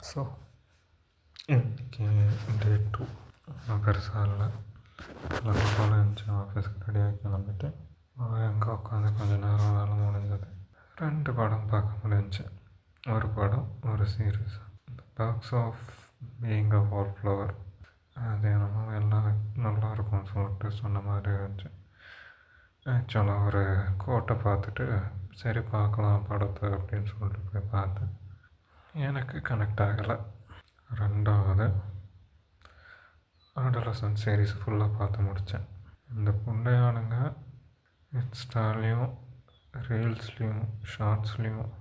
So இன்றைக்கி டே 2 ஒன்றும் பெருசாக இல்லை. கிளம்ப போல இருந்துச்சு. ஆஃபீஸ்க்கு ரெடியாக கிளம்பிட்டு எங்கே உட்காந்து கொஞ்சம் நேரம் வேலை முடிஞ்சது. 2 படம் பார்க்க முடிஞ்சிச்சு. ஒரு படம், ஒரு series. The perks of being a wallflower. அது என்னமோ எல்லாம் நல்லா இருக்கும்னு சொல்லிட்டு சொன்ன மாதிரி இருந்துச்சு. ஆக்சுவலாக ஒரு கோட்டை பார்த்துட்டு சரி பார்க்கலாம் படத்தை அப்படின்னு சொல்லிட்டு போய் பார்த்தேன். எனக்கு கனெக்ட் ஆகலை. 2வது அடலசன்ட் சீரீஸ் ஃபுல்லாக பார்த்து முடித்தேன். இந்த புண்டையானுங்க இன்ஸ்டாலேயும் ரீல்ஸ்லேயும் ஷார்ட்ஸ்லேயும்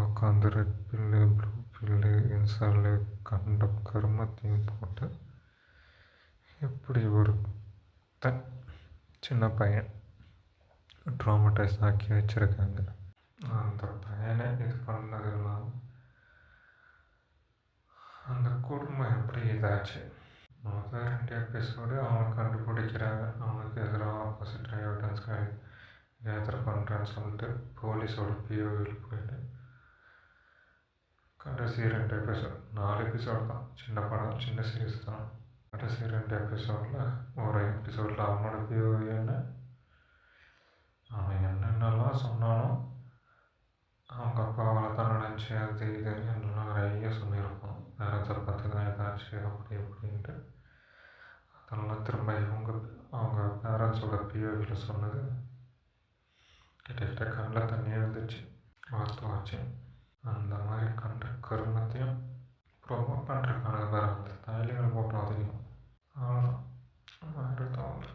உட்காந்து ரெட் பில்லு ப்ளூ பில்லு இன்ஸ்டாலு கண்ட கருமத்தையும் போட்டு இப்படி ஒரு சின்ன பையன் ட்ராமடைஸ் ஆக்கி வச்சுருக்காங்க. அந்த பையனை இது பண்ணதெல்லாம் அந்த குடும்பம் எப்படி இதாச்சு. முதல் 2 எபிசோடு அவனை கண்டுபிடிக்கிறாங்க. அவனுக்கு எதிராக ஆப்போசிட் எவிடன்ஸ் கேதர் பண்ணுறேன்னு சொல்லிட்டு போலீஸோட பிஓவில் போயிட்டு கடைசி 2 எபிசோட் 4 எபிசோடு தான். சின்ன படம், சின்ன சீரீஸ் தான். கடைசி 2 எபிசோடில் ஒரு எபிசோடில் அவனோட பிஓவி என்ன, அவன் என்னென்னலாம் சொன்னானோ அவங்க அப்பாவை தான் நினச்சி அது இது என்னெல்லாம் நிறைய சொல்லியிருப்பான். நேரத்தை பார்த்து தான் ஏதாச்சும் அப்படி அப்படின்ட்டு அதெல்லாம் திரும்ப அவங்க பேரண்ட்ஸோட பிஓவியில் சொன்னது கிட்டத்தட்ட கண்ணில் தண்ணியே வந்துச்சு. வாச்சு அந்த மாதிரி கண்ட கருமத்தையும் ப்ரொமோட் பண்ணுறதுக்கான வேறு அந்த தாய்லிகள் போட்டோம் அதிகம். அவ்வளோதான், வேறு தான்.